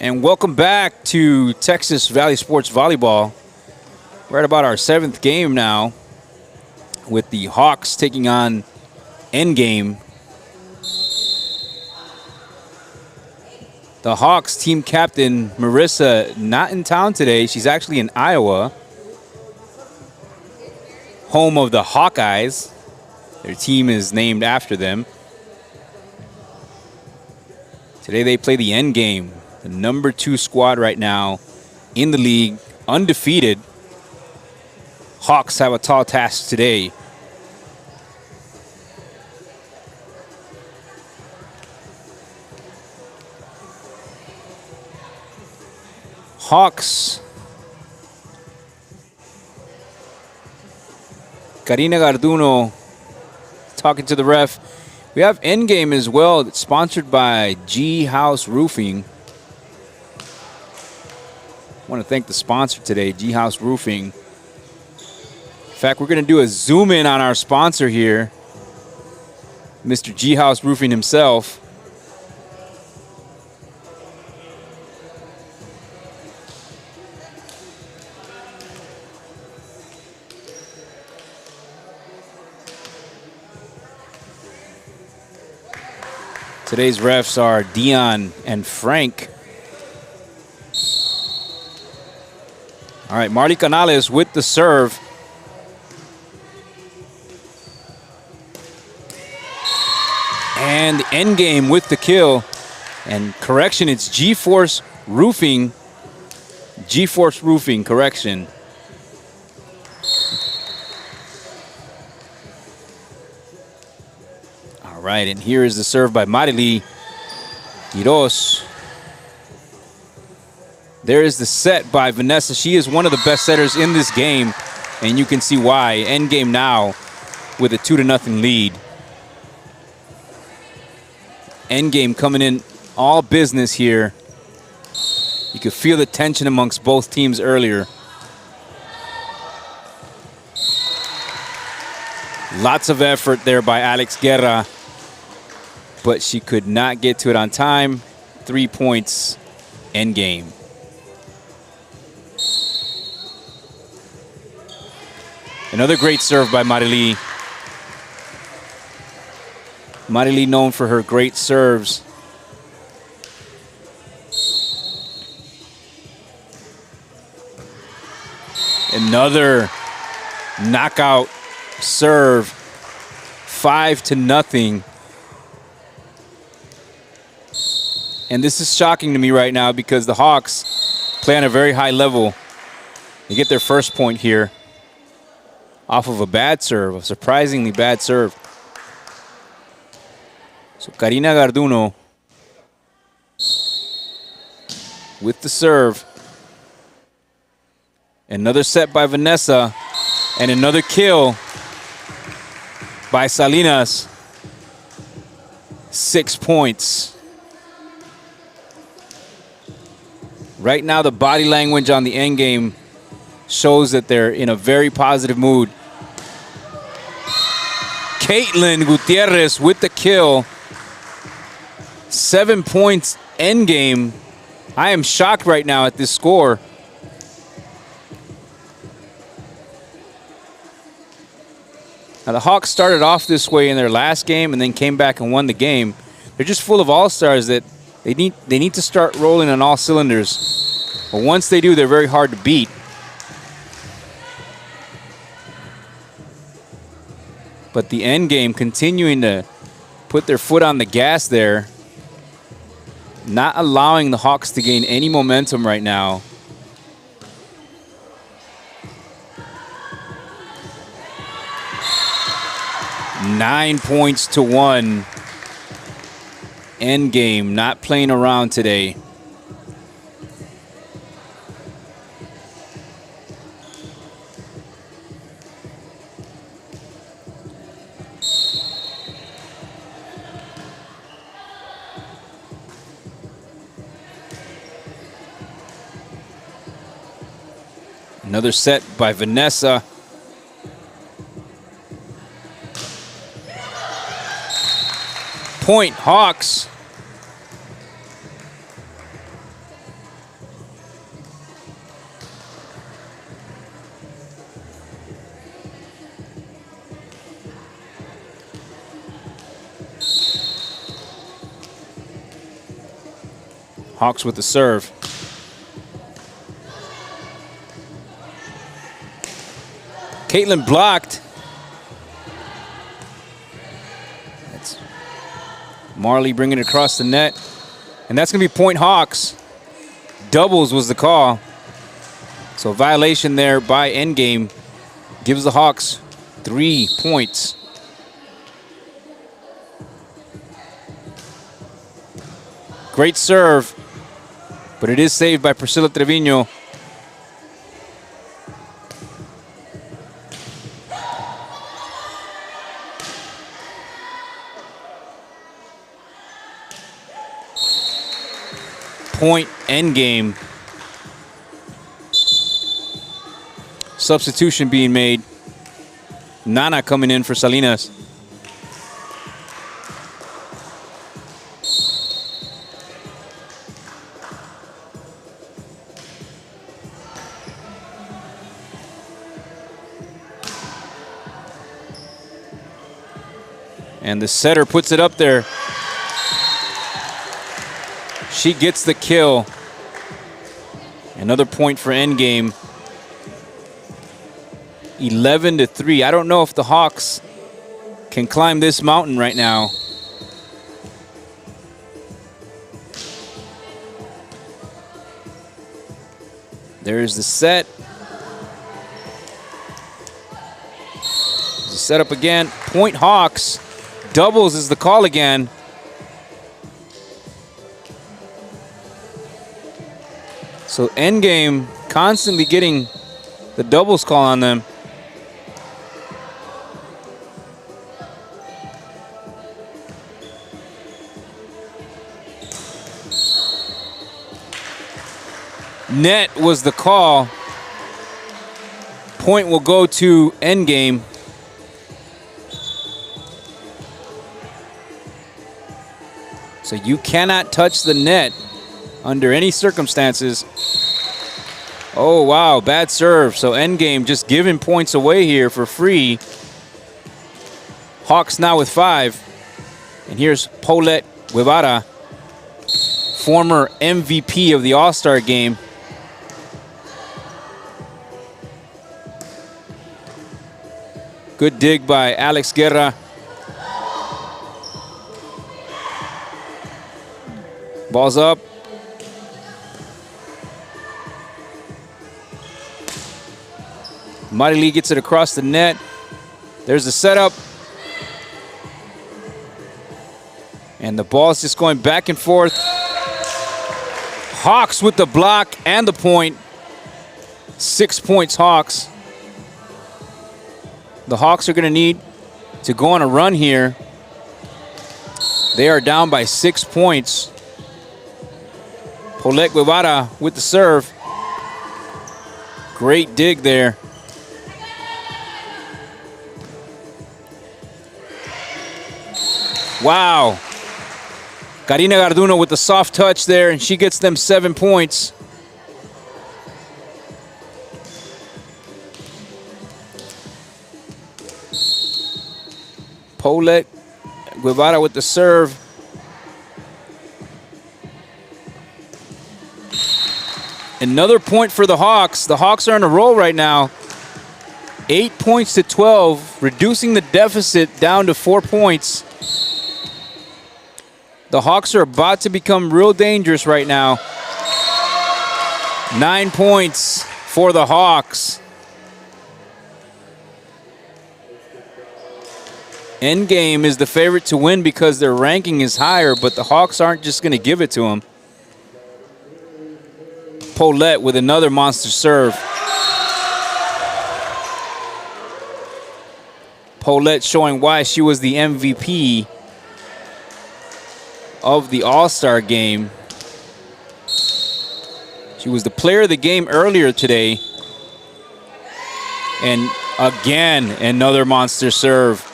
And welcome back to Texas Valley Sports Volleyball. We're at about our 7th game now with the Hawks taking on Endgame. The Hawks team captain, Marissa, not in town today. She's actually in Iowa, home of the Hawkeyes. Their team is named after them. Today they play the Endgame, the number 2 squad right now in the league, undefeated. Hawks have a tall task today. Hawks. Karina Garduno talking to the ref. We have Endgame as well. It's sponsored by G House Roofing. I want to thank the sponsor today, G House Roofing. In fact, we're going to do a zoom in on our sponsor here, Mr. G House Roofing himself. Today's refs are Dion and Frank. All right, Marley Canales with the serve. And Endgame with the kill. And correction, it's G-Force Roofing. G-Force Roofing, correction. All right, and here is the serve by Marily Quiroz. There is the set by Vanessa. She is one of the best setters in this game, and you can see why. Endgame now with a 2-0 lead. Endgame coming in all business here. You could feel the tension amongst both teams earlier. Lots of effort there by Alex Guerra, but she could not get to it on time. 3 points, Endgame. Another great serve by Marily. Marily known for her great serves. Another knockout serve. 5-0. And this is shocking to me right now because the Hawks play on a very high level. They get their first point here off of a bad serve, a surprisingly bad serve. So Karina Garduno with the serve. Another set by Vanessa and another kill by Salinas. 6 points. Right now, the body language on the Endgame shows that they're in a very positive mood. Caitlin Gutierrez with the kill. 7 points, Endgame. I am shocked right now at this score. Now, the Hawks started off this way in their last game and then came back and won the game. They're just full of all-stars that they need to start rolling on all cylinders. But once they do, they're very hard to beat. But the Endgame continuing to put their foot on the gas there, not allowing the Hawks to gain any momentum right now. Nine points to 1. Endgame not playing around today. Another set by Vanessa. Point Hawks. Hawks with the serve. Caitlin blocked. That's Marley bringing it across the net. And that's going to be point Hawks. Doubles was the call. So a violation there by Endgame gives the Hawks 3 points. Great serve, but it is saved by Priscilla Trevino. Point Endgame. Substitution being made. Nana coming in for Salinas. And the setter puts it up there. She gets the kill. Another point for Endgame. 11-3. I don't know if the Hawks can climb this mountain right now. There's the set. The setup again. Point Hawks. Doubles is the call again. So Endgame constantly getting the doubles call on them. Net was the call. Point will go to Endgame. So you cannot touch the net under any circumstances. Oh, wow, bad serve. So Endgame just giving points away here for free. Hawks now with 5. And here's Paulette Guevara, former MVP of the All-Star game. Good dig by Alex Guerra. Ball's up. Marily gets it across the net. There's the setup. And the ball's just going back and forth. Hawks with the block and the point. 6 points, Hawks. The Hawks are going to need to go on a run here. They are down by 6 points. Paulette Guevara with the serve. Great dig there. Wow. Karina Garduno with the soft touch there, and she gets them 7 points. Paulette Guevara with the serve. Another point for the Hawks. The Hawks are on a roll right now. 8 points to 12, reducing the deficit down to 4 points. The Hawks are about to become real dangerous right now. 9 points for the Hawks. Endgame is the favorite to win because their ranking is higher, but the Hawks aren't just going to give it to them. Paulette with another monster serve. Paulette showing why she was the MVP of the All-Star game. She was the player of the game earlier today. And again, another monster serve.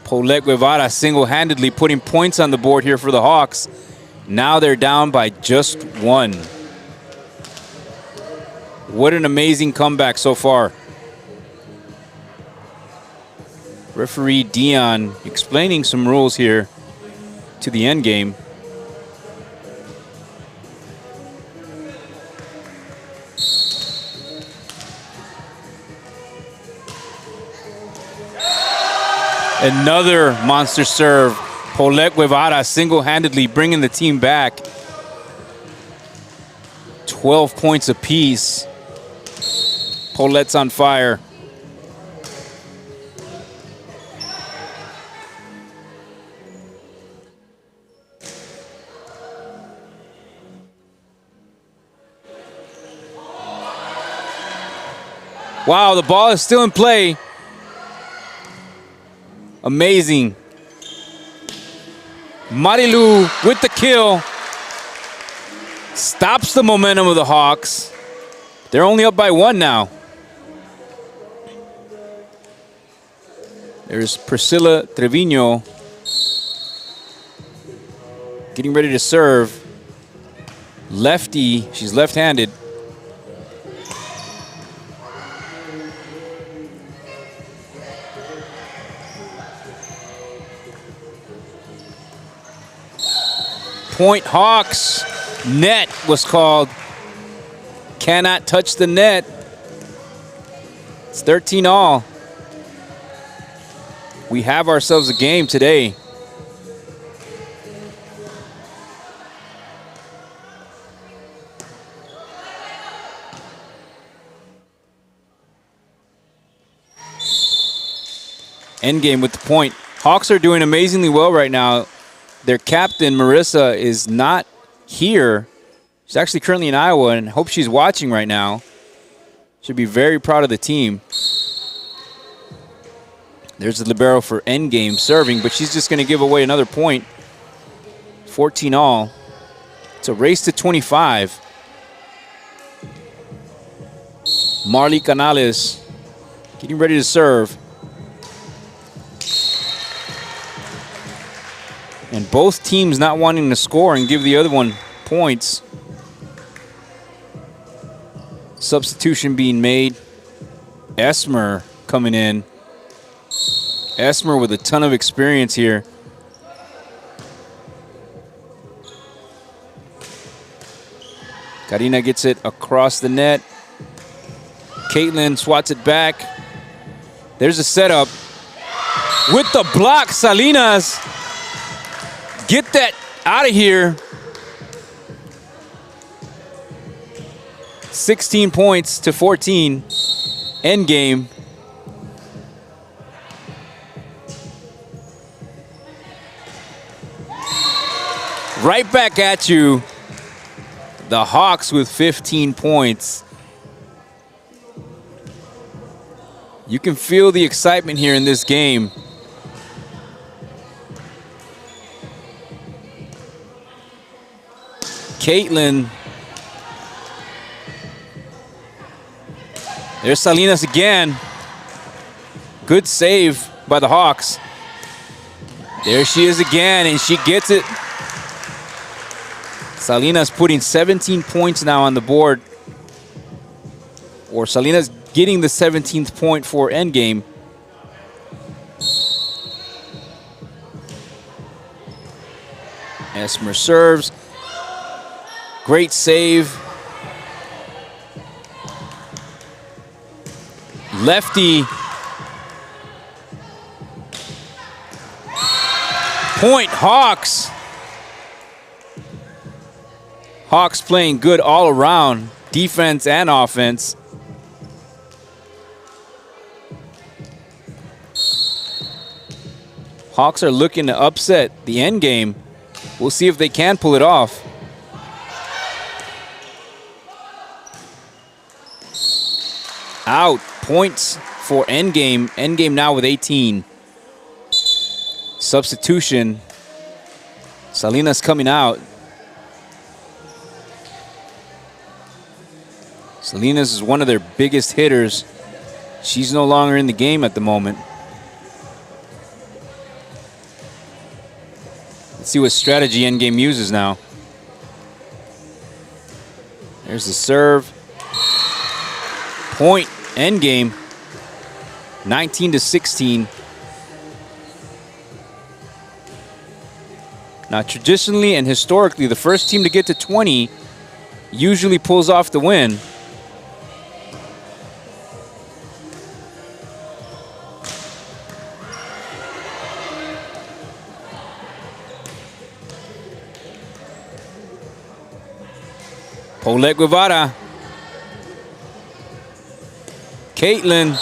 Paulette Guevara single-handedly putting points on the board here for the Hawks. Now they're down by just 1. What an amazing comeback so far. Referee Dion explaining some rules here. to the end game. Another monster serve. Paulette Guevara single-handedly bringing the team back. 12 points apiece. Paulette's on fire. Wow, the ball is still in play. Amazing. Marilu with the kill. Stops the momentum of the Hawks. They're only up by 1 now. There's Priscilla Trevino getting ready to serve. Lefty, she's left-handed. Point Hawks. Net was called. Cannot touch the net. It's 13-all. We have ourselves a game today. Endgame with the point. Hawks are doing amazingly well right now. Their captain, Marissa, is not here. She's actually currently in Iowa, and hope she's watching right now. Should be very proud of the team. There's the libero for endgame serving, but she's just going to give away another point. 14-all. It's a race to 25. Marley Canales getting ready to serve. And both teams not wanting to score and give the other one points. Substitution being made. Esmer coming in. Esmer with a ton of experience here. Karina gets it across the net. Caitlin swats it back. There's a setup. With the block, Salinas. Get that out of here. 16 points to 14. End game. Right back at you. The Hawks with 15 points. You can feel the excitement here in this game. Caitlin. There's Salinas again. Good save by the Hawks. There she is again, and she gets it. Salinas putting 17 points now on the board. Or Salinas getting the 17th point for endgame. Esmer serves. Great save. Lefty. Point Hawks. Hawks playing good all around, defense and offense. Hawks are looking to upset the end game. We'll see if they can pull it off. Out. Points for endgame. Endgame now with 18. Substitution. Salinas coming out. Salinas is one of their biggest hitters. She's no longer in the game at the moment. Let's see what strategy endgame uses now. There's the serve. Point endgame. 19 to 16. Now, traditionally and historically, the first team to get to 20 usually pulls off the win. Paulette Guevara. Caitlin.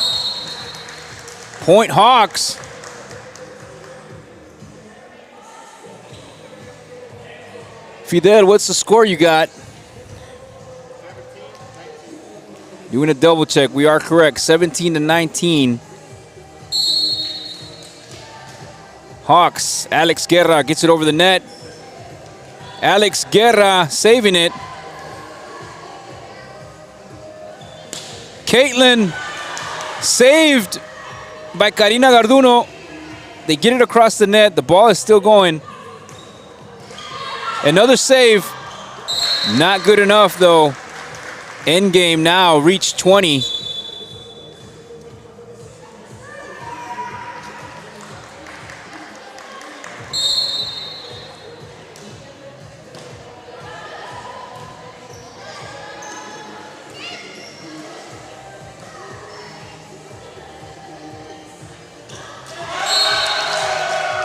Point Hawks. Fidel, what's the score you got? Doing a double check. We are correct. 17-19. Hawks. Alex Guerra gets it over the net. Alex Guerra saving it. Caitlin saved by Karina Garduno. They get it across the net. The ball is still going. Another save. Not good enough, though. Endgame now reached 20.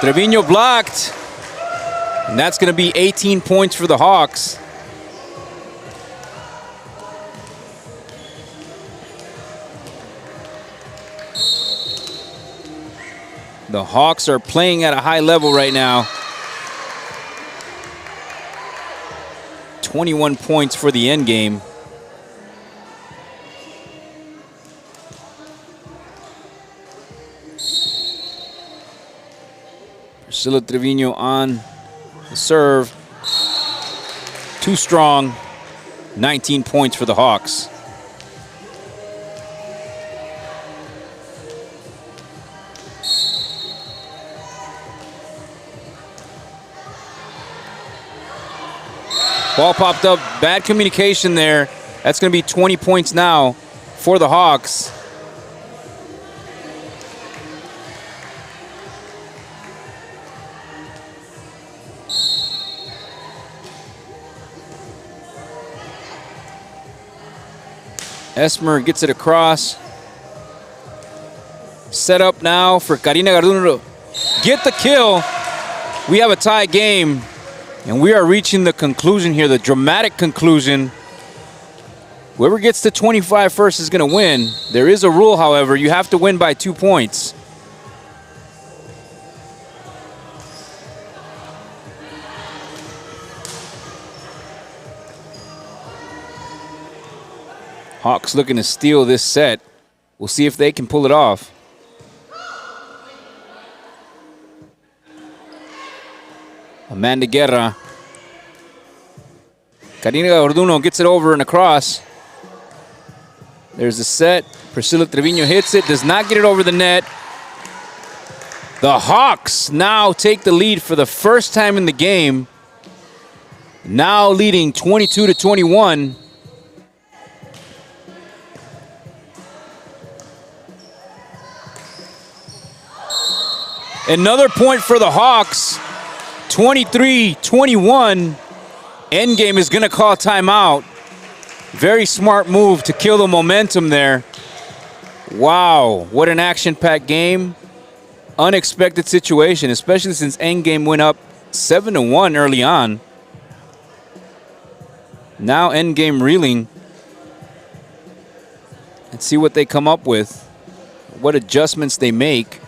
Trevino blocked. And that's going to be 18 points for the Hawks. The Hawks are playing at a high level right now. 21 points for the end game. Priscilla Trevino on the serve. Too strong. 19 points for the Hawks. Ball popped up. Bad communication there. That's going to be 20 points now for the Hawks. Esmer gets it across. Set up now for Karina Garduno to get the kill. We have a tie game, and we are reaching the conclusion here, the dramatic conclusion. Whoever gets to 25 first is going to win. There is a rule, however. You have to win by 2 points. Hawks looking to steal this set. We'll see if they can pull it off. Amanda Guerra. Karina Garduno gets it over and across. There's the set. Priscilla Trevino hits it, does not get it over the net. The Hawks now take the lead for the first time in the game. Now leading 22-21. Another point for the Hawks, 23-21. Endgame is going to call timeout. Very smart move to kill the momentum there. Wow, what an action-packed game. Unexpected situation, especially since Endgame went up 7-1 early on. Now Endgame reeling. Let's see what they come up with, what adjustments they make.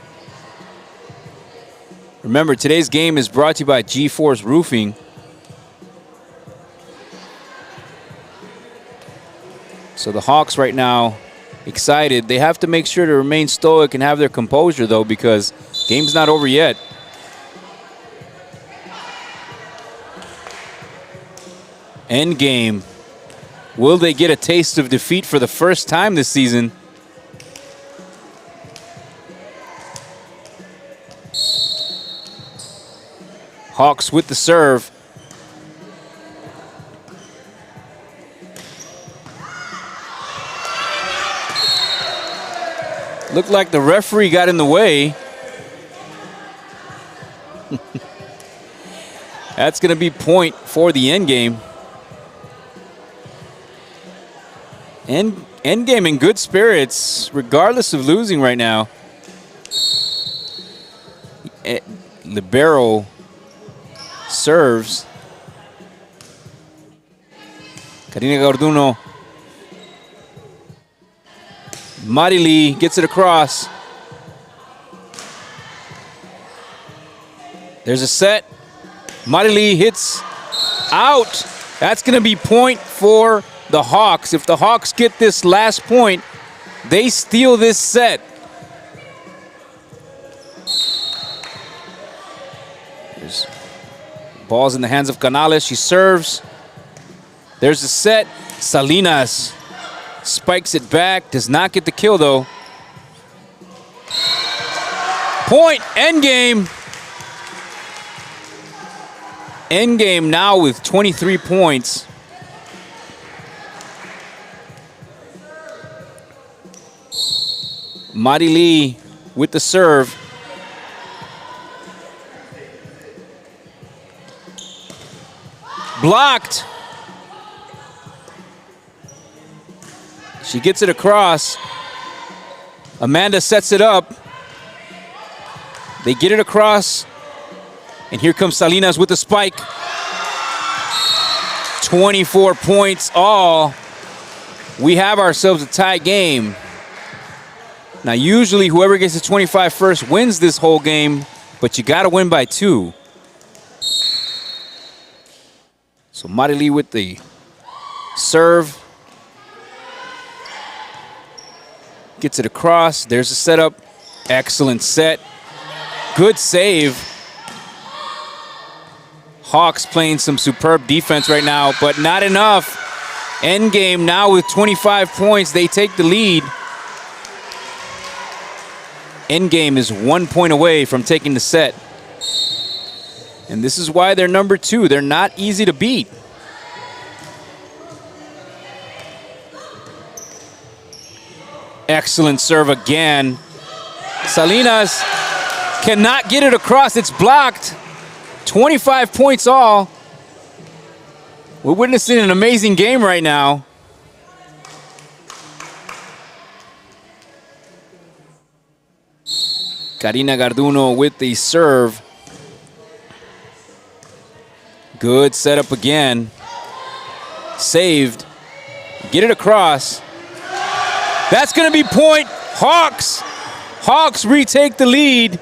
Remember, today's game is brought to you by G-Force Roofing. So the Hawks right now, excited. They have to make sure to remain stoic and have their composure, though, because game's not over yet. End game. Will they get a taste of defeat for the first time this season? Hawks with the serve. Looked like the referee got in the way. That's going to be point for the end game. End game in good spirits, regardless of losing right now. Libero serves. Karina Garduno. Marily gets it across. There's a set. Marily hits out. That's going to be point for the Hawks. If the Hawks get this last point, they steal this set. There's ball's in the hands of Canales. She serves. There's a set. Salinas spikes it back. Does not get the kill, though. Point. End game. End game now with 23 points. Marily with the serve. Blocked. She gets it across. Amanda sets it up. They get it across. And here comes Salinas with the spike. 24 points all. We have ourselves a tie game. Now, usually whoever gets to 25 first wins this whole game, but you got to win by 2. So Marily with the serve. Gets it across. There's a setup. Excellent set. Good save. Hawks playing some superb defense right now, but not enough. End game now with 25 points. They take the lead. End game is 1 point away from taking the set. And this is why they're number 2. They're not easy to beat. Excellent serve again. Salinas cannot get it across. It's blocked. 25 points all. We're witnessing an amazing game right now. Karina Garduno with the serve. Good setup again. Saved. Get it across. That's going to be point. Hawks. Hawks retake the lead.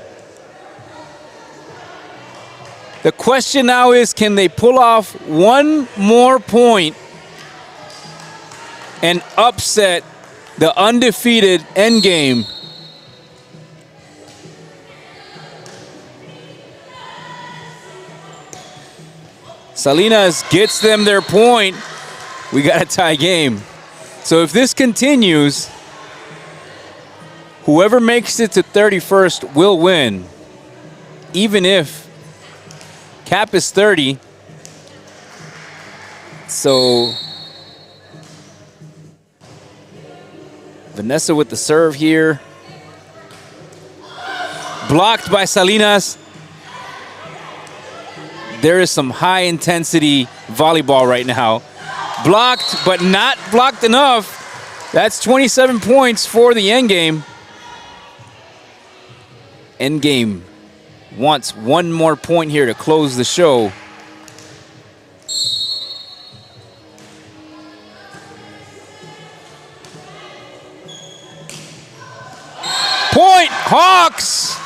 The question now is, can they pull off one more point and upset the undefeated Endgame? Salinas gets them their point. We got a tie game. So if this continues, whoever makes it to 31st will win, even if cap is 30. So Vanessa with the serve here. Blocked by Salinas. There is some high intensity volleyball right now. Blocked, but not blocked enough. That's 27 points for the Endgame. Endgame wants one more point here to close the show. Point, Hawks!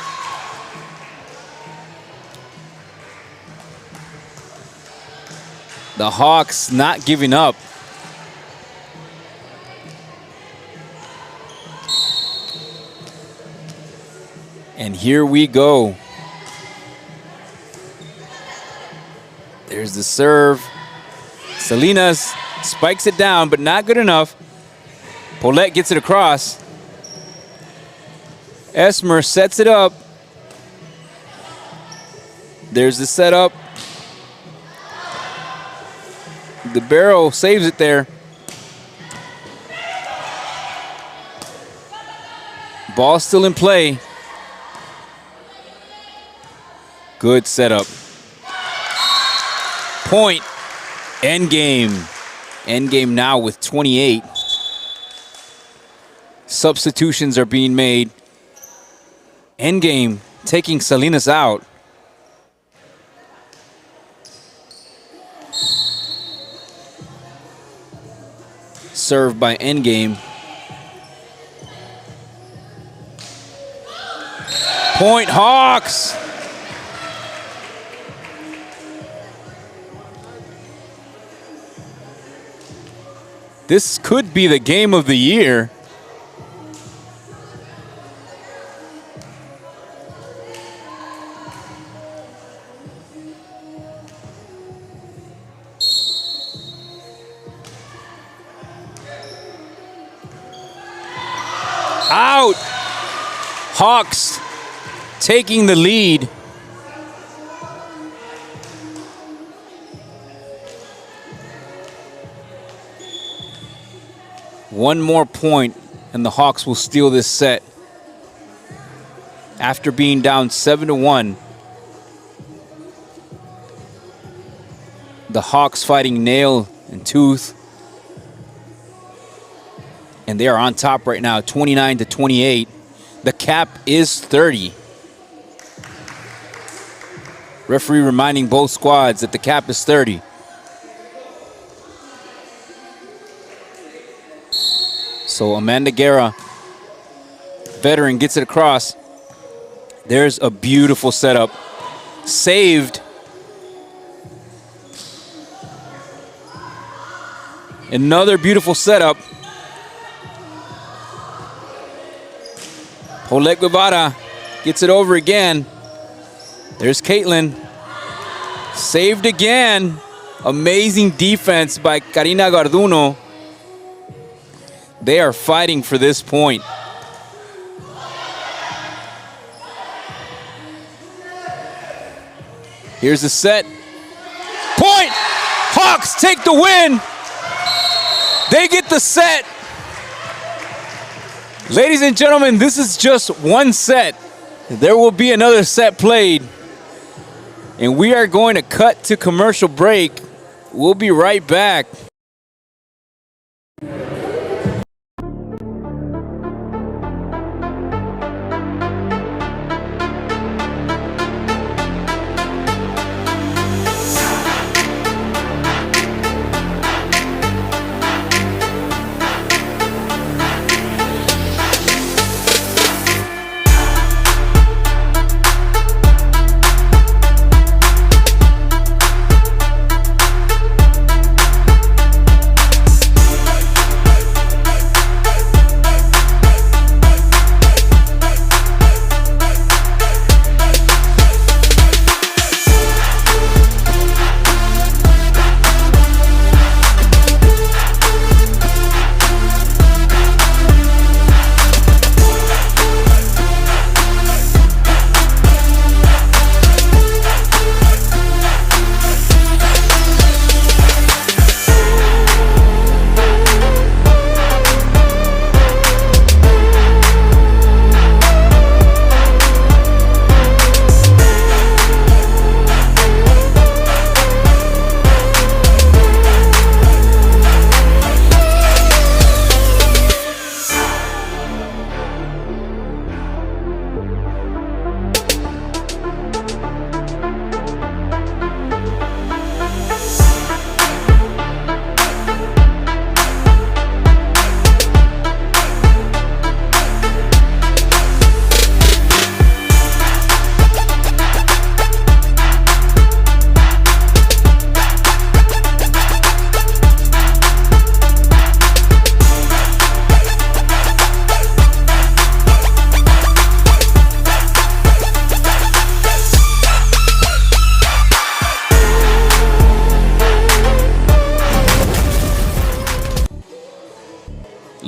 The Hawks not giving up. And here we go. There's the serve. Salinas spikes it down, but not good enough. Paulette gets it across. Esmer sets it up. There's the setup. The barrel saves it there. Ball still in play. Good setup. Point. Endgame. Endgame now with 28. Substitutions are being made. Endgame taking Salinas out. Served by Endgame. Point Hawks. This could be the game of the year. Out. Hawks taking the lead. One more point and the Hawks will steal this set. After being down 7-1, the Hawks fighting nail and tooth. And they are on top right now, 29-28. The cap is 30. Referee reminding both squads that the cap is 30. So Amanda Guerra, veteran, gets it across. There's a beautiful setup. Saved. Another beautiful setup. Paulette Guevara gets it over again. There's Caitlin. Saved again. Amazing defense by Karina Garduno. They are fighting for this point. Here's the set. Point! Hawks take the win. They get the set. Ladies and gentlemen, this is just one set. There will be another set played. And we are going to cut to commercial break. We'll be right back.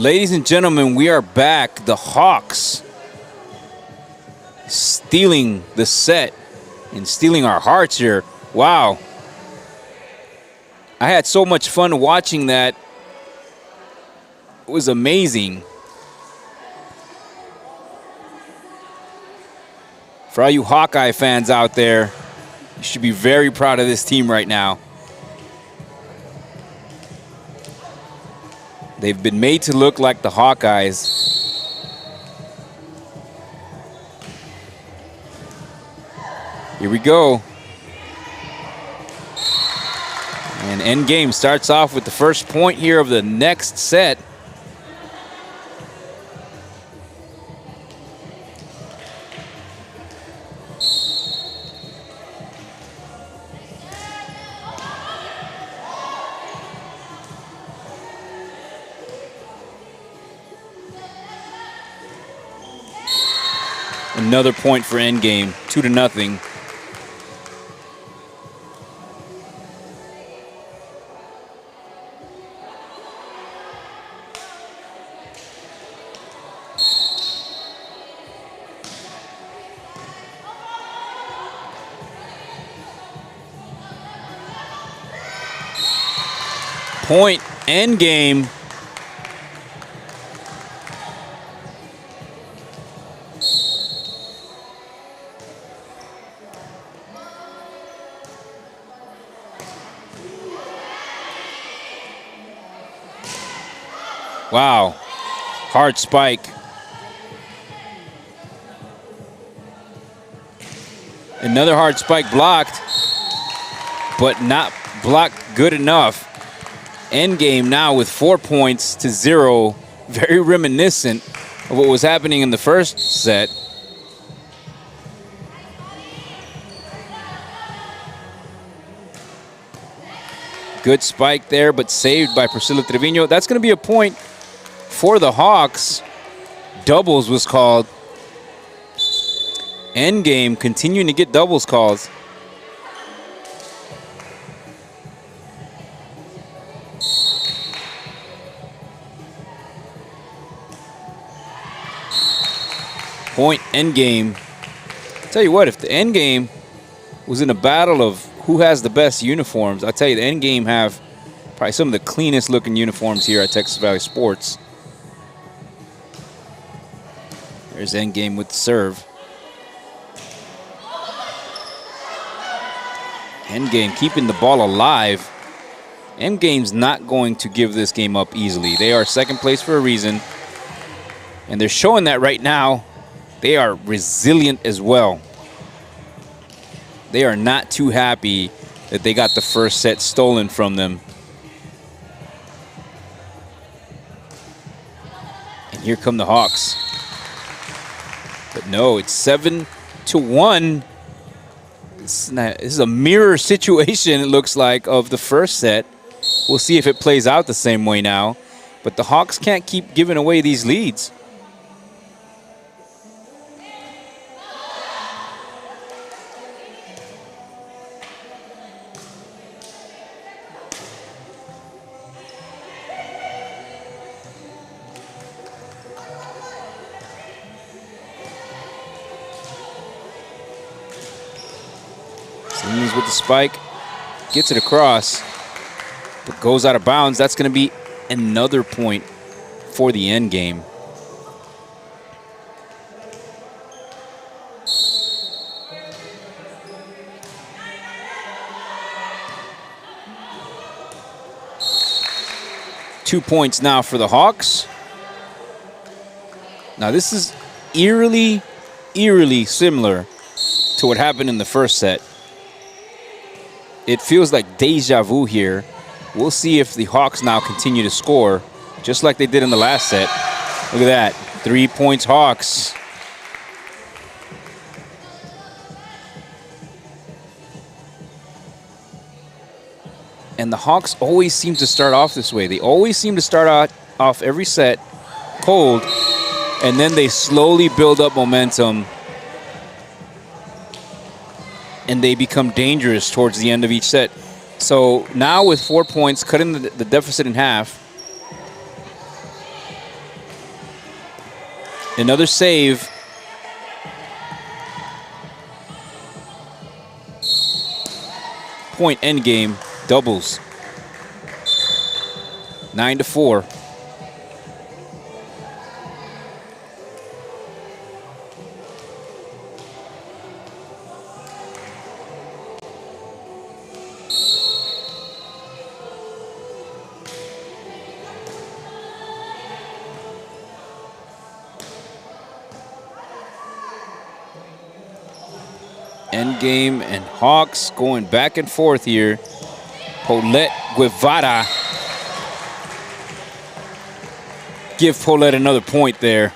Ladies and gentlemen, we are back. The Hawks stealing the set and stealing our hearts here. Wow. I had so much fun watching that. It was amazing. For all you Hawkeye fans out there, you should be very proud of this team right now. They've been made to look like the Hawkeyes. Here we go. And Endgame starts off with the first point here of the next set. Another point for Endgame, 2-0. Point, Endgame. Wow, hard spike. Another hard spike blocked, but not blocked good enough. Endgame now with 4 points to 0. Very reminiscent of what was happening in the first set. Good spike there, but saved by Priscilla Trevino. That's going to be a point for the Hawks. Doubles was called. Endgame continuing to get doubles calls. Point, Endgame. Tell you what, if the Endgame was in a battle of who has the best uniforms, I'll tell you, the Endgame have probably some of the cleanest looking uniforms here at Texas Valley Sports. There's Endgame with the serve. Endgame keeping the ball alive. Endgame's not going to give this game up easily. They are second place for a reason, and they're showing that right now. They are resilient as well. They are not too happy that they got the first set stolen from them. And here come the Hawks. But no, it's 7-1. This is a mirror situation, it looks like, of the first set. We'll see if it plays out the same way now. But the Hawks can't keep giving away these leads. With the spike, gets it across, but goes out of bounds. That's going to be another point for the end game. Two points now for the Hawks. Now this is eerily similar to what happened in the first set. It feels like deja vu here. We'll see if the Hawks now continue to score, just like they did in the last set. Look at that, 3 points Hawks. And the Hawks always seem to start off this way. They always seem to start off every set cold, and then they slowly build up momentum, and they become dangerous towards the end of each set. So now with 4 points, cutting the deficit in half. Another save. Point end game, doubles. 9-4. Endgame and Hawks going back and forth here. Paulette Guevara. Give Paulette another point there.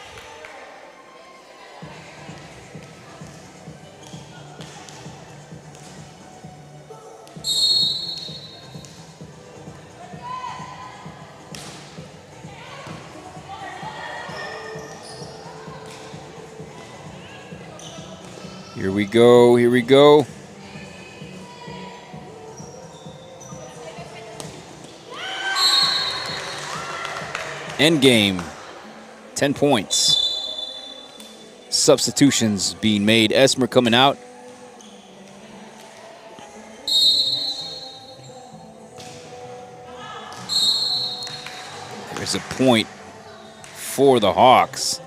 Here we go, here we go. Endgame, 10 points. Substitutions being made. Esmer coming out. There's a point for the Hawks.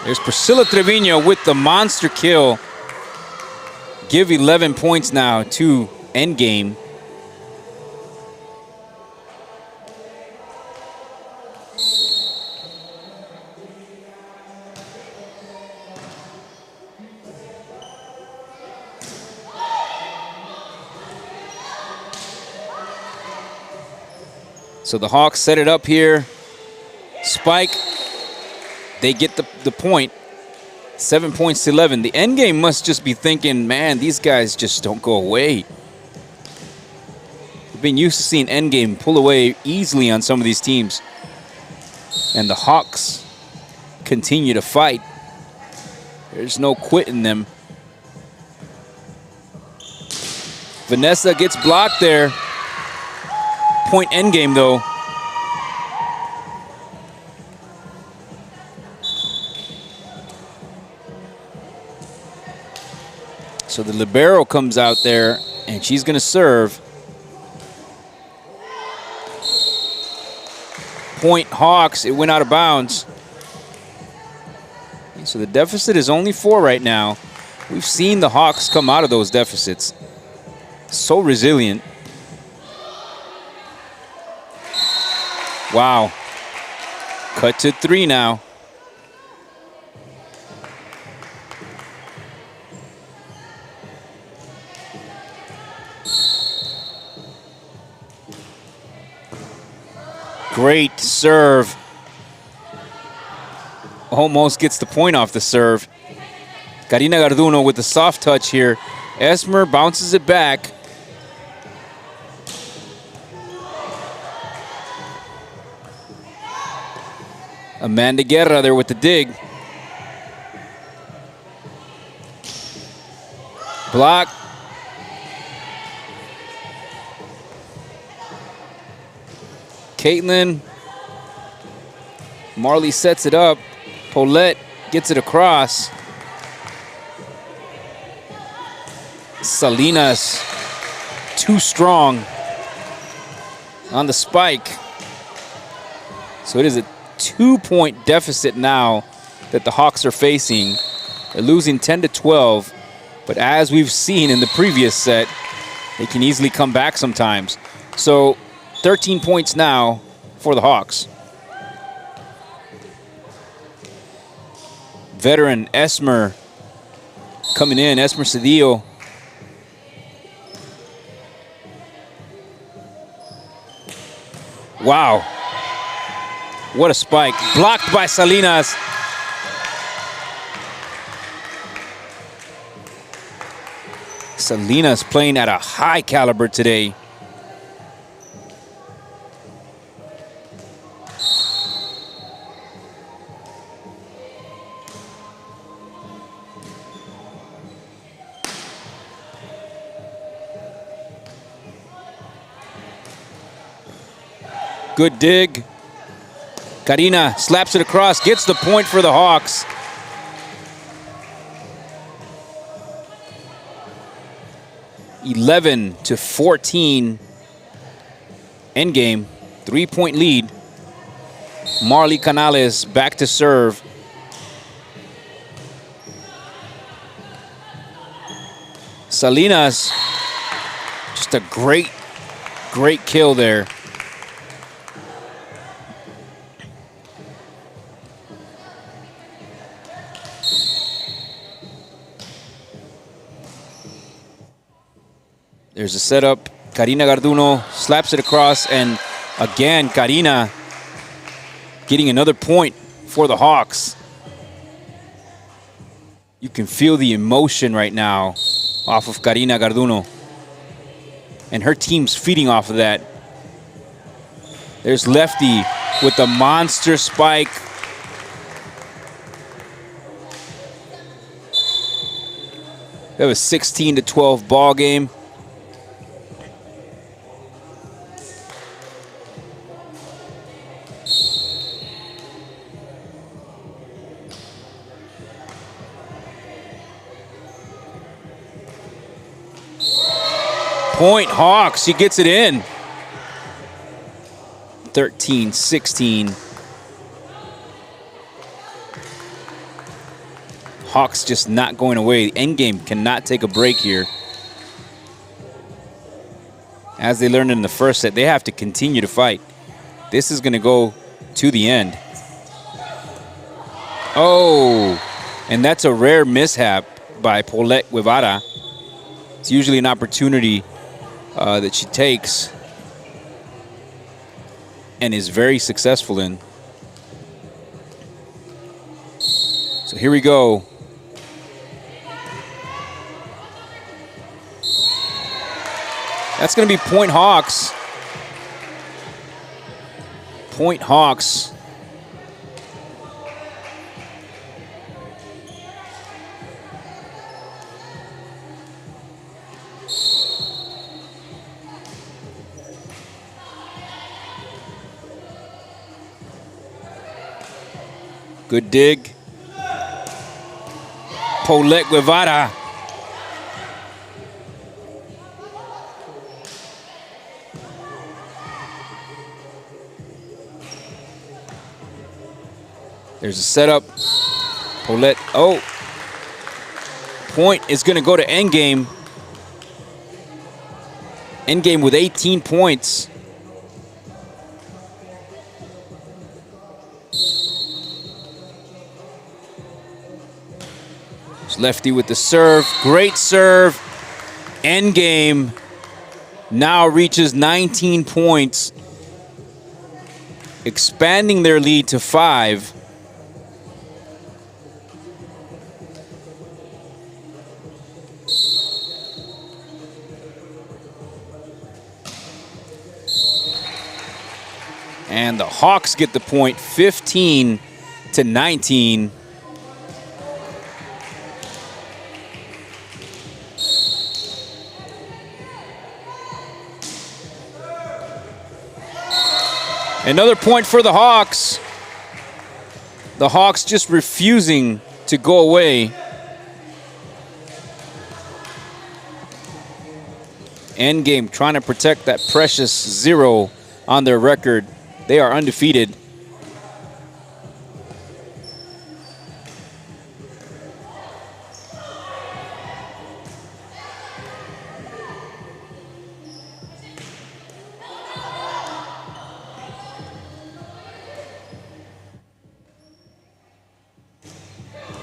There's Priscilla Trevino with the monster kill. Give 11 points now to Endgame. So the Hawks set it up here. Spike. They get the point. 7 points to 11. The Endgame must just be thinking, man, these guys just don't go away. We've been used to seeing Endgame pull away easily on some of these teams. And the Hawks continue to fight. There's no quitting them. Vanessa gets blocked there. Point Endgame, though. So the libero comes out there, and she's going to serve. Point Hawks. It went out of bounds. So the deficit is only 4 right now. We've seen the Hawks come out of those deficits. So resilient. Wow. Cut to 3 now. Great serve. Almost gets the point off the serve. Karina Garduno with the soft touch here. Esmer bounces it back. Amanda Guerra there with the dig. Block. Caitlin. Marley sets it up. Paulette gets it across. Salinas, too strong on the spike. So it is a 2-point deficit now that the Hawks are facing. They're losing 10 to 12, but as we've seen in the previous set, they can easily come back sometimes. So 13 points now for the Hawks. Veteran Esmer coming in, Esmer Cedillo. Wow. What a spike. Blocked by Salinas. Salinas playing at a high caliber today. Good dig. Karina slaps it across, gets the point for the Hawks. (11-14). Endgame, 3-point lead. Marley Canales back to serve. Salinas, just a great Great kill there. There's a setup. Karina Garduno slaps it across, and again, Karina getting another point for the Hawks. You can feel the emotion right now off of Karina Garduno. And her team's feeding off of that. There's Lefty with the monster spike. That was 16-12 ball game. Point Hawks, she gets it in. 13-16. Hawks just not going away. The end game cannot take a break here. As they learned in the first set, they have to continue to fight. This is going to go to the end. Oh, and that's a rare mishap by Paulette Guevara. It's usually an opportunity that she takes and is very successful in. So here we go. That's going to be point Hawks. Point Hawks. Good dig. Paulette Guevara. There's a setup. Paulette, oh. Point is going to go to Endgame. Endgame with 18 points. Lefty with the serve. Great serve. Endgame now reaches 19 points, expanding their lead to 5. And the Hawks get the point, 15-19. Another point for the Hawks. The Hawks just refusing to go away. Endgame trying to protect that precious 0 on their record. They are undefeated.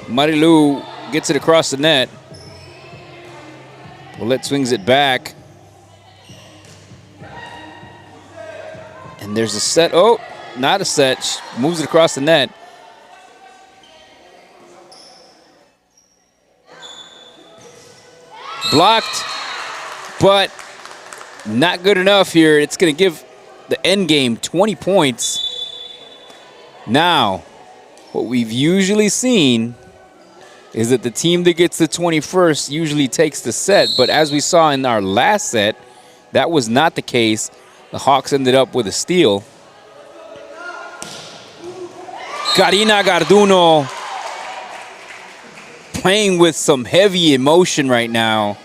Marilu gets it across the net. Paulette swings it back. And there's a set. Oh, not a set. She moves it across the net. Blocked, but not good enough here. It's going to give the end game 20 points. Now, what we've usually seen is that the team that gets the 21st usually takes the set. But as we saw in our last set, that was not the case. The Hawks ended up with a steal. Karina Garduno playing with some heavy emotion right now.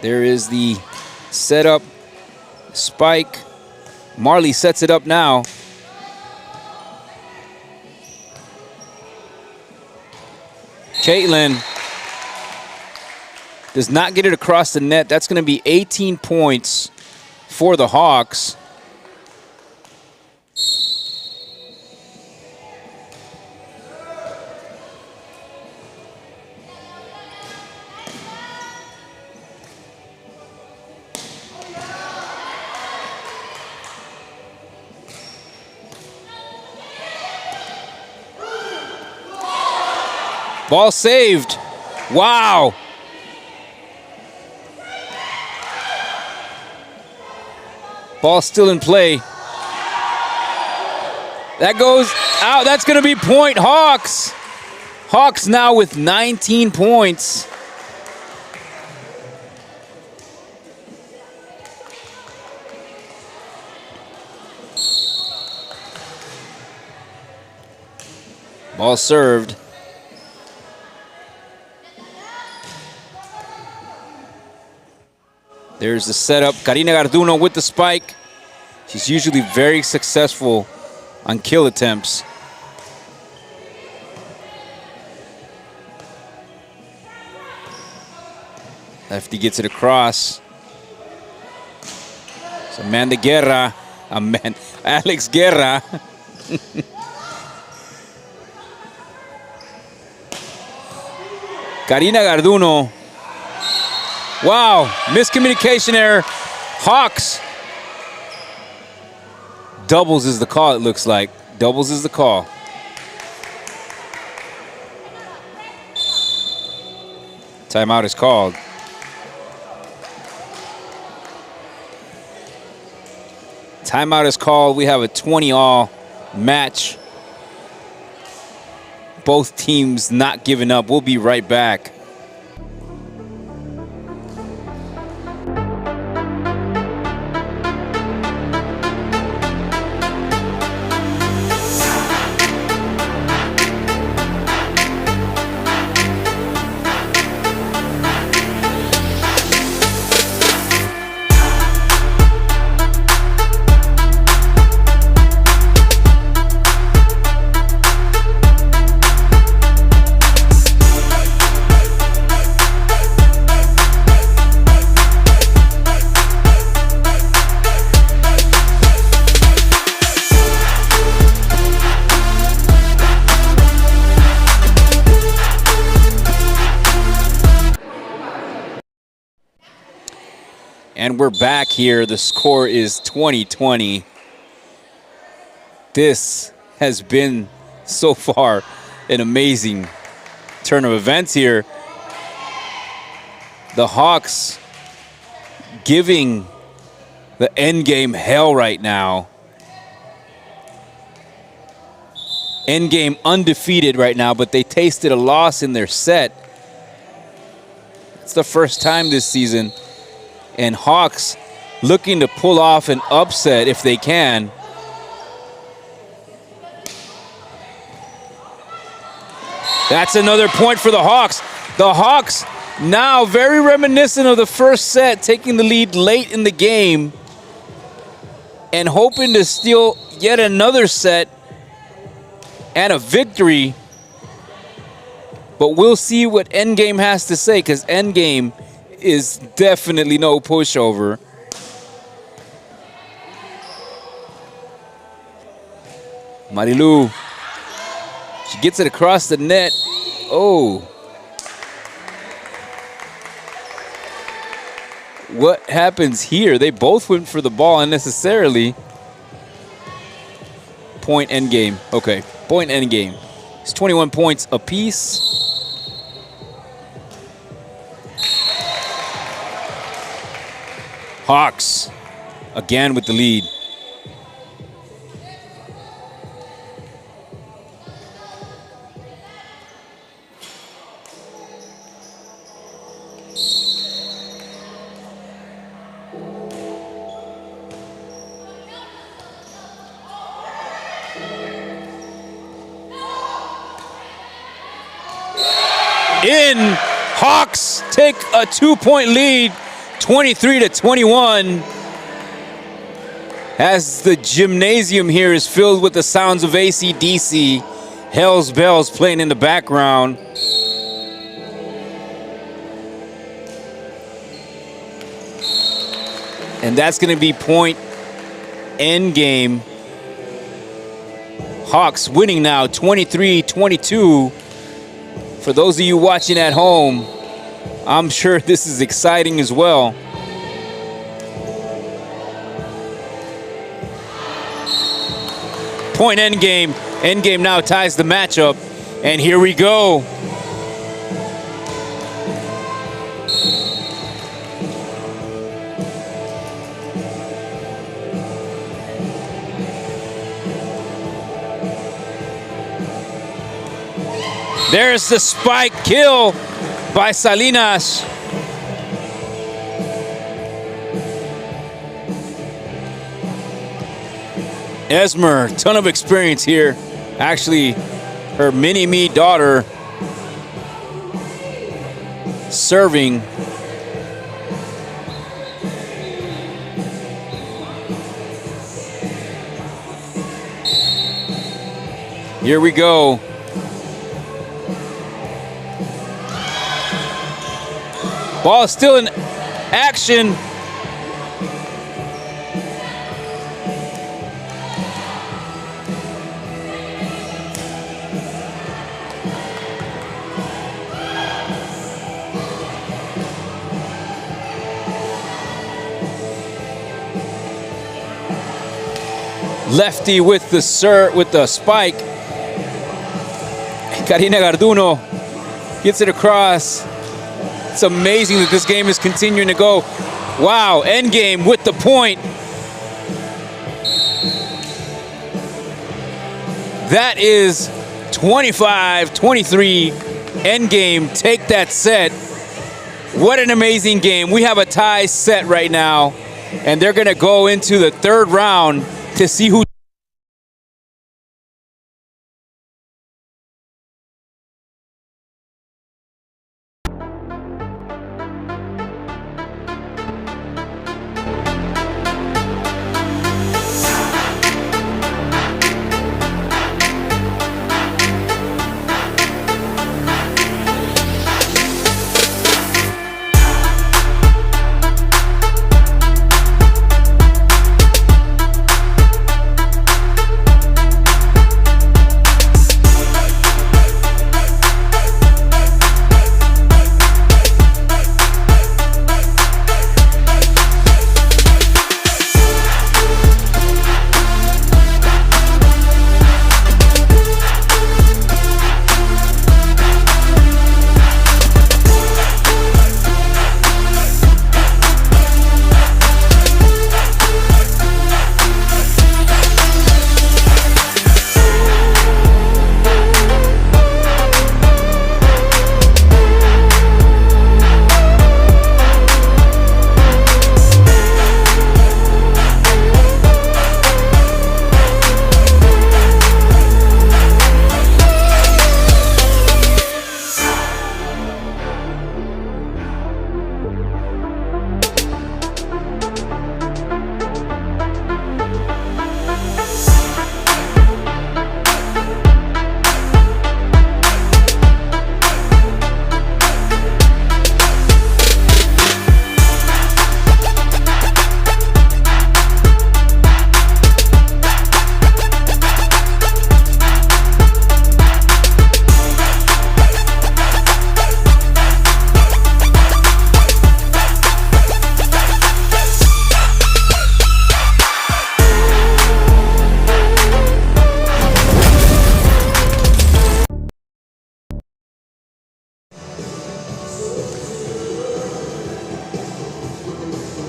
There is the setup, spike. Marley sets it up now. Caitlin does not get it across the net. That's going to be 18 points for the Hawks. Ball saved. Wow. Ball still in play. That goes out. That's going to be point Hawks. Hawks now with 19 points. Ball served. There's the setup. Karina Garduno with the spike. She's usually very successful on kill attempts. Lefty gets it across. It's Amanda Guerra. Alex Guerra. Karina Garduno. Wow, miscommunication error. Hawks. Doubles is the call, it looks like. Doubles is the call. Timeout is called. Timeout is called. We have a 20-all match. Both teams not giving up. We'll be right back. And we're back here. The score is 20-20. This has been, so far, an amazing turn of events here. The Hawks giving the endgame hell right now. Endgame undefeated right now, but they tasted a loss in their set. It's the first time this season. And Hawks looking to pull off an upset if they can. That's another point for the Hawks. The Hawks now very reminiscent of the first set, taking the lead late in the game and hoping to steal yet another set and a victory. But we'll see what Endgame has to say, because Endgame is definitely no pushover. Marilu, she gets it across the net. Oh. What happens here? They both went for the ball unnecessarily. Point Endgame. Okay, point Endgame. It's 21 points apiece. Hawks again with the lead. Hawks take a 2-point lead, 23-21. As the gymnasium here is filled with the sounds of AC/DC, Hell's Bells playing in the background. And that's going to be point end game. Hawks winning now 23-22. For those of you watching at home, I'm sure this is exciting as well. Point end game. End game now ties the matchup. And here we go. There's the spike kill by Salinas. Esmer, ton of experience here. Actually, her mini-me daughter serving. Here we go. Ball is still in action. Lefty with the spike. Karina Garduno gets it across. It's amazing that this game is continuing to go. Wow, end game with the point. That is 25-23 end game. Take that set. What an amazing game. We have a tie set right now, and they're going to go into the third round to see who.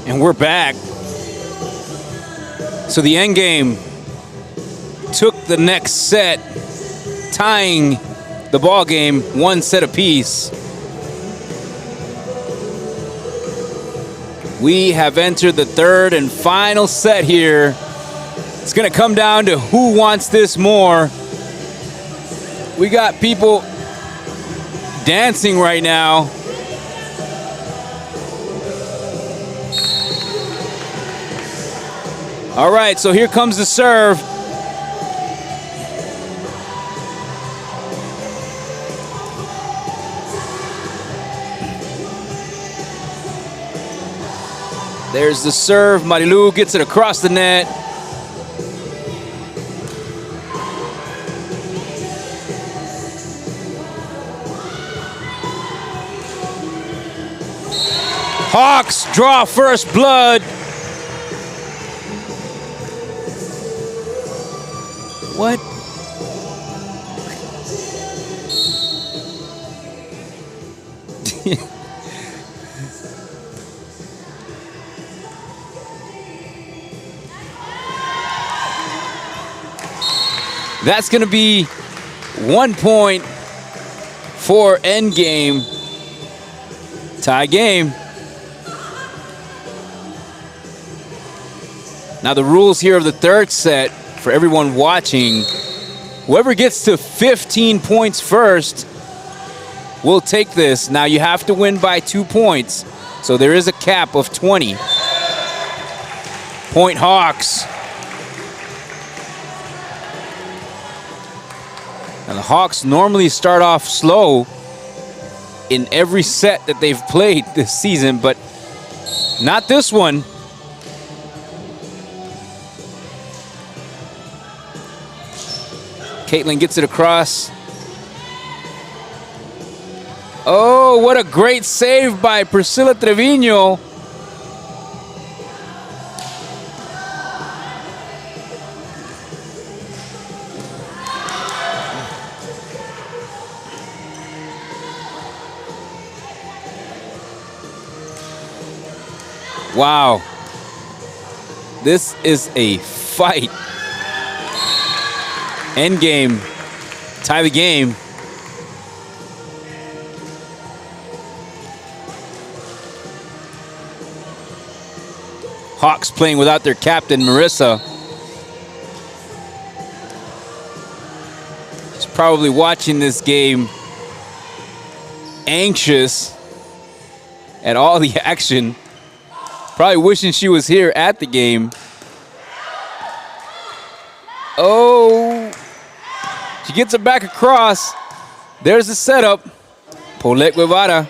And we're back. So the end game took the next set, tying the ball game 1 set apiece. We have entered the third and final set here. It's going to come down to who wants this more. We got people dancing right now. All right, so here comes the serve. There's the serve. Marilu gets it across the net. Hawks draw first blood. What? That's going to be 1 point for Endgame. Tie game. Now the rules here of the third set for everyone watching, whoever gets to 15 points first will take this. Now you have to win by 2 points, so there is a cap of 20. Point Hawks. Now the Hawks normally start off slow in every set that they've played this season, but not this one. Caitlin gets it across. Oh, what a great save by Priscilla Trevino. Wow. This is a fight. Endgame. Tie the game. Hawks playing without their captain, Marissa. She's probably watching this game anxious at all the action. Probably wishing she was here at the game. Oh, she gets it back across. There's the setup. Paulette Guevara.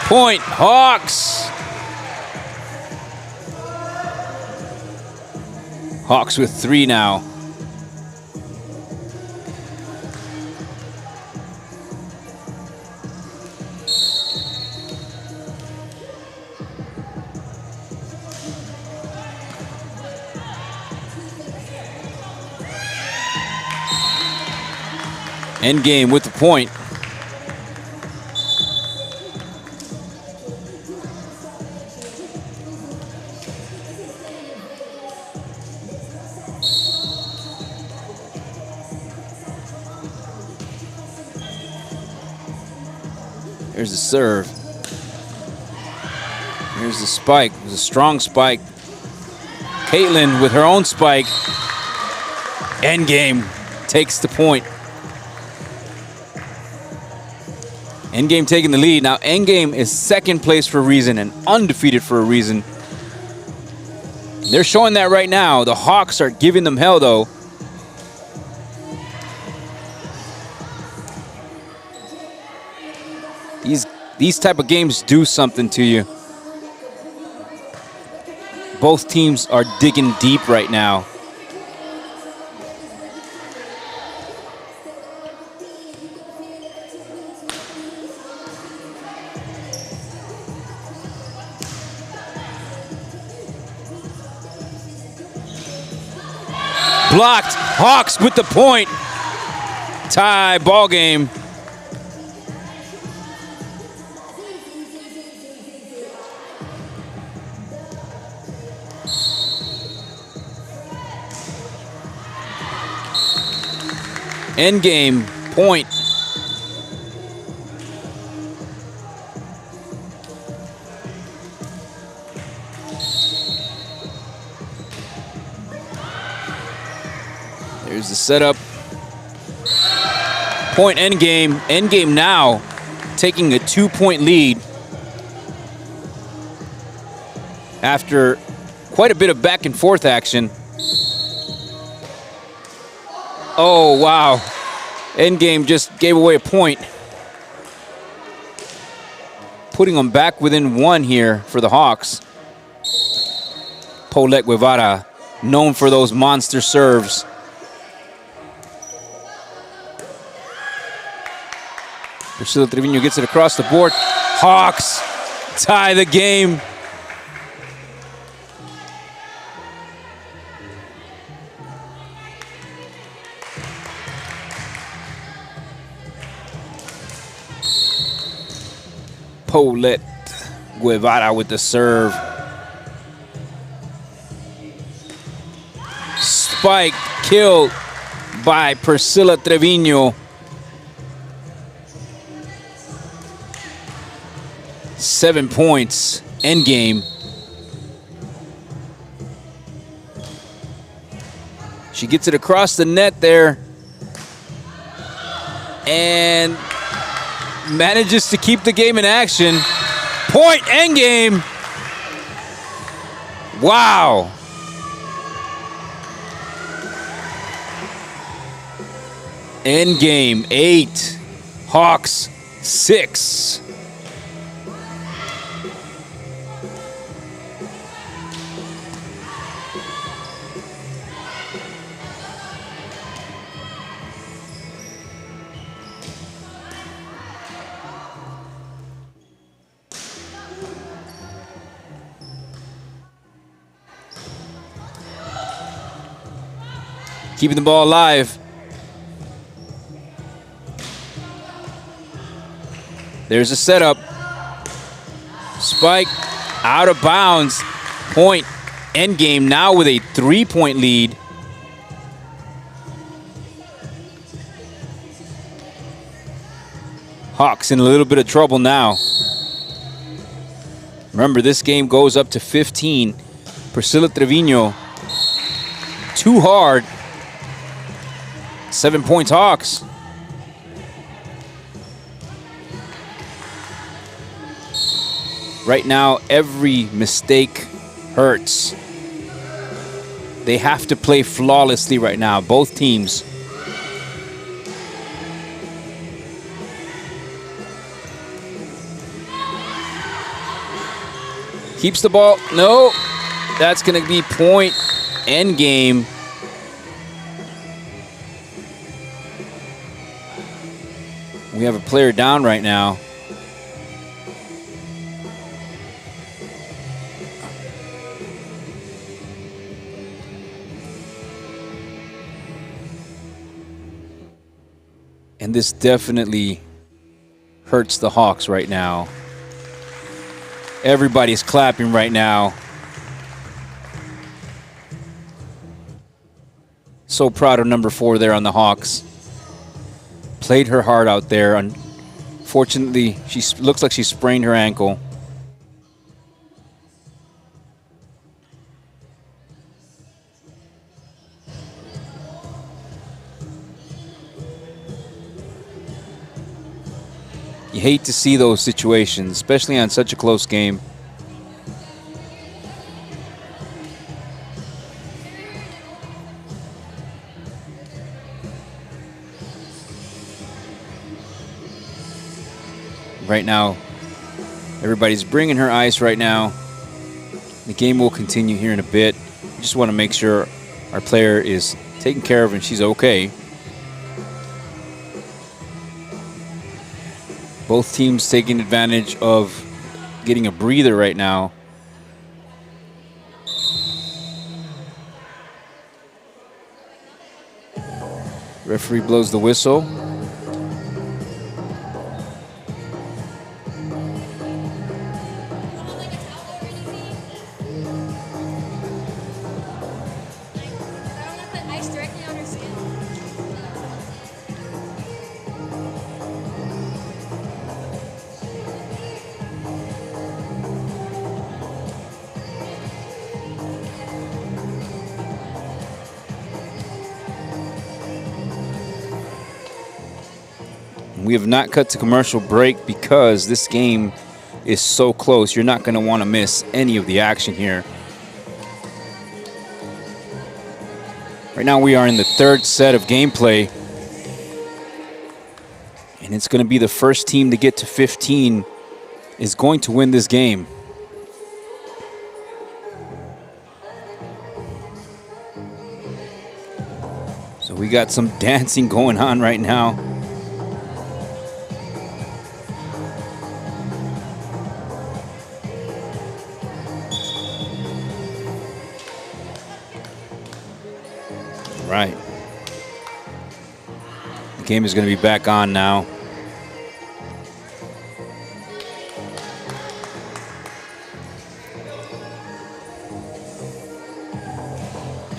Point Hawks. Hawks with 3 now. Endgame with the point. Here's the serve. Here's the spike. It was a strong spike. Caitlin with her own spike. Endgame takes the point. Endgame taking the lead. Now Endgame is second place for a reason and undefeated for a reason. They're showing that right now. The Hawks are giving them hell though. These type of games do something to you. Both teams are digging deep right now. Blocked. Hawks with the point. Tie ball game. Endgame point. There's the setup. Point Endgame. Endgame now taking a 2-point lead. after quite a bit of back and forth action. Oh, wow. Endgame just gave away a point. Putting them back within one here for the Hawks. Paulette Guevara, known for those monster serves. Priscilla Trevino gets it across the board. Hawks tie the game. Paulette Guevara with the serve. Spike killed by Priscilla Trevino. 7 points, endgame. She gets it across the net there and manages to keep the game in action. Point, endgame. Wow. Endgame 8, Hawks 6. Keeping the ball alive. There's a setup. Spike out of bounds. Point, endgame now with a 3-point lead. Hawks in a little bit of trouble now. Remember, this game goes up to 15. Priscilla Trevino, too hard. 7 points, Hawks. Right now, every mistake hurts. They have to play flawlessly right now, both teams. Keeps the ball. No, that's going to be point, end game. We have a player down right now. And this definitely hurts the Hawks right now. Everybody's clapping right now. So proud of number 4 there on the Hawks. Played her heart out there. Unfortunately, she looks like she sprained her ankle. You hate to see those situations, especially on such a close game. Right now, everybody's bringing her ice right now. The game will continue here in a bit. We just want to make sure our player is taken care of and she's okay. Both teams taking advantage of getting a breather right now. Referee blows the whistle. We have not cut to commercial break because this game is so close. You're not going to want to miss any of the action here. Right now we are in the third set of gameplay. And it's going to be the first team to get to 15 is going to win this game. So we got some dancing going on right now. Right. The game is going to be back on now.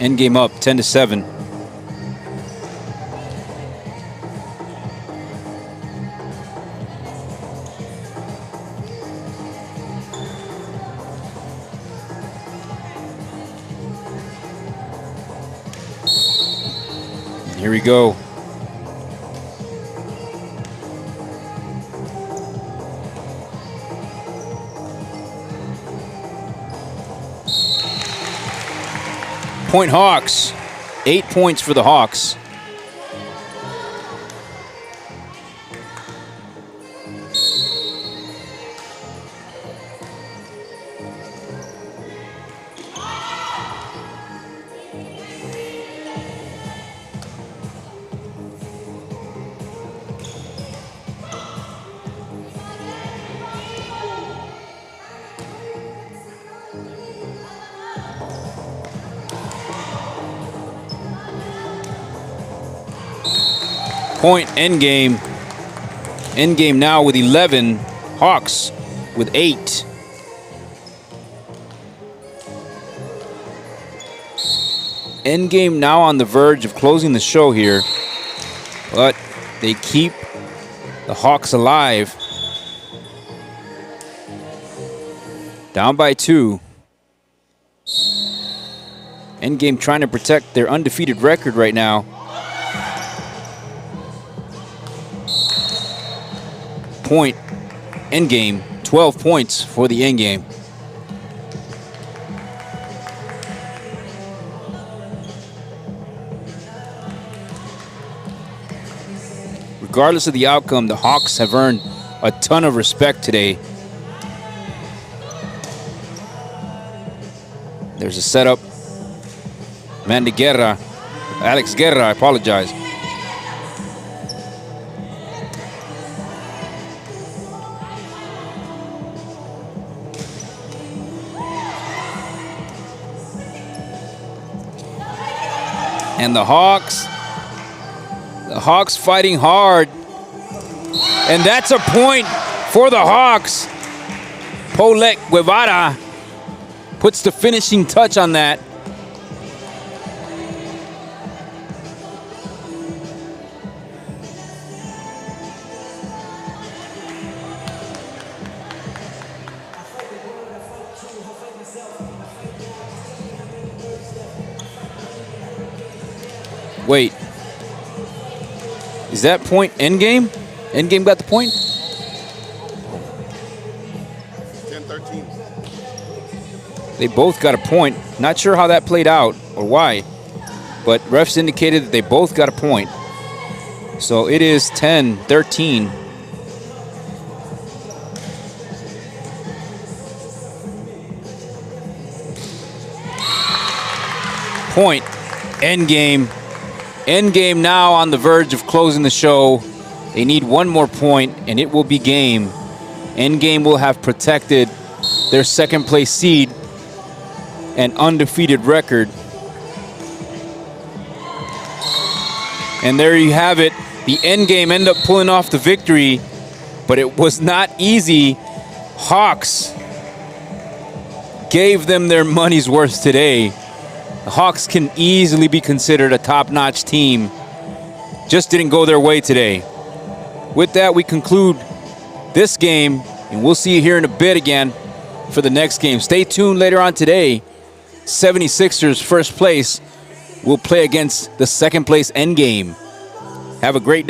End game up 10-7. Here we go. Point Hawks. 8 points for the Hawks. Point end game. End game now with 11. Hawks with 8. End game now on the verge of closing the show here. But they keep the Hawks alive. Down by 2. End game trying to protect their undefeated record right now. Point end game, 12 points for the end game. Regardless of the outcome, the Hawks have earned a ton of respect today. There's a setup. Alex Guerra, I apologize. And the Hawks fighting hard. And that's a point for the Hawks. Paulette Guevara puts the finishing touch on that. Wait, is that point endgame? Endgame got the point? 10-13. They both got a point. Not sure how that played out or why, but refs indicated that they both got a point. So it is 10-13. Point, endgame. Endgame now on the verge of closing the show. They need one more point, and it will be game. Endgame will have protected their second place seed and undefeated record. And there you have it. The Endgame ended up pulling off the victory, but it was not easy. Hawks gave them their money's worth today. The Hawks can easily be considered a top-notch team. Just didn't go their way today. With that, we conclude this game, and we'll see you here in a bit again for the next game. Stay tuned later on today. 76ers first place will play against the second place Endgame. Have a great day.